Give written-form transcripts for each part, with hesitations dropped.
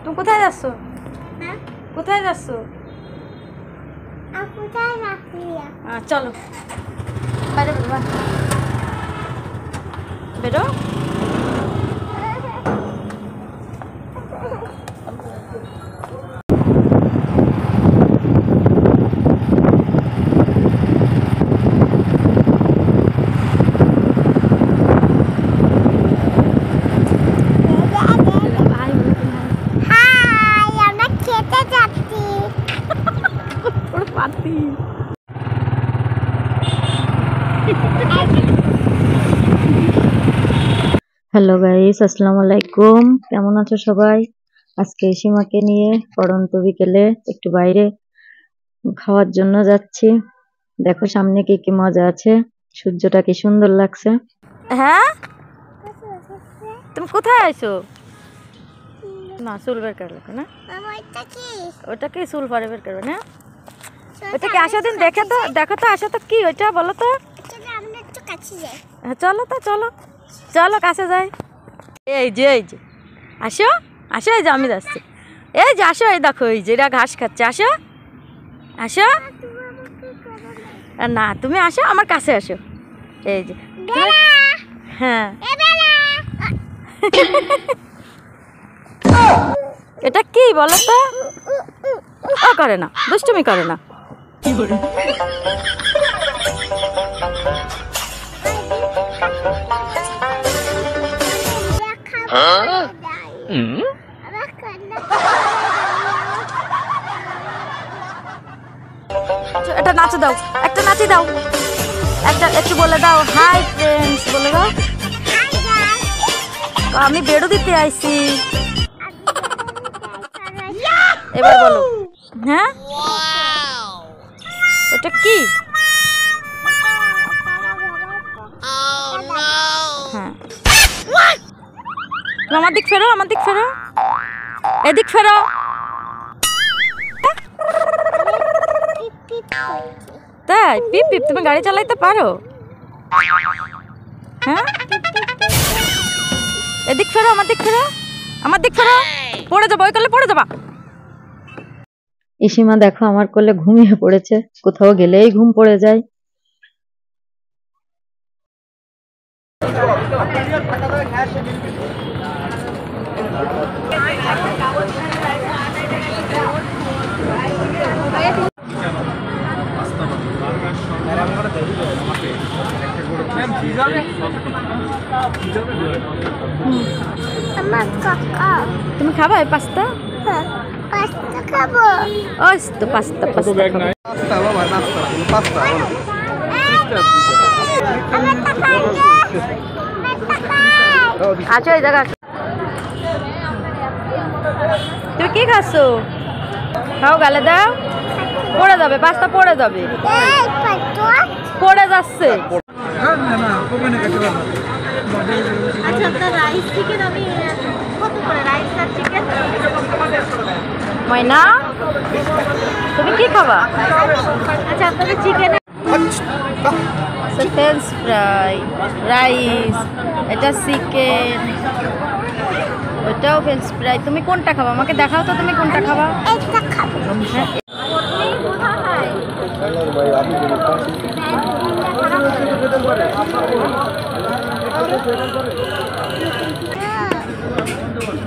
তুমি কোথায় যাচ্ছ? কোথায় যাচ্ছ? চলো বাইরে বেরো। হ্যালো গাইস, আসসালামু আলাইকুম। কেমন আছো সবাই? আজকে সীমাকে নিয়ে পড়ন্ত বিকেলে একটু বাইরে খাওয়ার জন্য যাচ্ছি। দেখো সামনে কি কি মজা আছে, সূর্যটা কি সুন্দর লাগছে। হ্যাঁ, তুমি কোথায় আইছো? না চুল বের করলে না, ওটা কি চুল পরে বের করবে না? ওটা কি আসা দিন দেখে তো, দেখো তো আসা তো কি ওইটা বলো তো। চলো তো, চলো চলো কাছে যাই। এই যে আসো আসো, এই যে আমি যাচ্ছি, এই যে আসো, এই দেখো এই যে এরা ঘাস খাচ্ছে, আসো আসো। না তুমি আসো, আমার কাছে আসো, এই যে হ্যাঁ। এটা কি বলো তো? ও করে না, দুষ্টুমি করে না। এটা নাচে দাও, একটা নাচি দাও, একটা একটু বলে দাও হাই ফ্রেন্ডস বলে দাও। আমি বেড়ো দিতে আইছি, এবার বলো। হ্যাঁ ওটা কি? হ্যাঁ আমার দিক ফেরো, আমার দিক ফেরো, এদিক ফেরো। তাই পিপ পিপ তুমি গাড়ি চালাইতে পারো? হ্যাঁ এদিক ফেরো, আমার দিক ফেরো, আমার দিক ফেরো, পড়ে যাবো, ওই করলে পড়ে যাবা। ইসিমা দেখো আমার কোলে ঘুমিয়ে পড়েছে, কোথাও গেলেই ঘুম পড়ে যায়। তুমি খাবা এই পাস্তা? ওই তো পাস্তা, আচ্ছা এই জায়গা তুমি কি খাচ্ছ? খাও, গালে দাও, পড়ে যাবে, পাস্তা পড়ে যাবে, পড়ে যাচ্ছে। ময়না তুমি কি খাবা? আচ্ছা আপনাদের চিকেন, ফ্রেঞ্চ ফ্রাই, রাইস, এটা চিকেন, ওটাও ফ্রেঞ্চ ফ্রাই। তুমি কোনটা খাবা আমাকে দেখাও তো, তুমি কোনটা খাবা?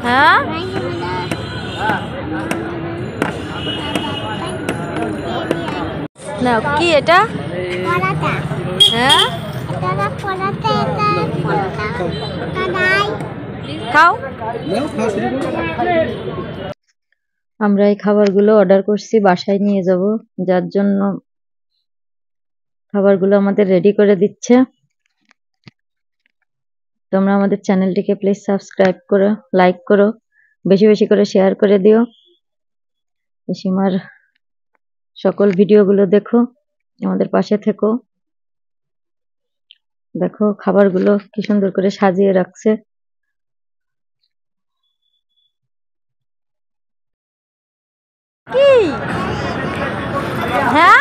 হ্যাঁ না কি এটা? হ্যাঁ খাও। আমরা এই খাবারগুলো অর্ডার করছি, বাসায় নিয়ে যাব, যার জন্য খাবারগুলো আমাদের রেডি করে দিচ্ছে। তোমরা আমাদের চ্যানেলটিকে প্লিজ সাবস্ক্রাইব করো, লাইক করো, বেশি বেশি করে শেয়ার করে দিও। সীমার সকল ভিডিওগুলো দেখো, আমাদের পাশে থেকো। দেখো খাবারগুলো কি সুন্দর করে সাজিয়ে রাখছে। কি? হ্যাঁ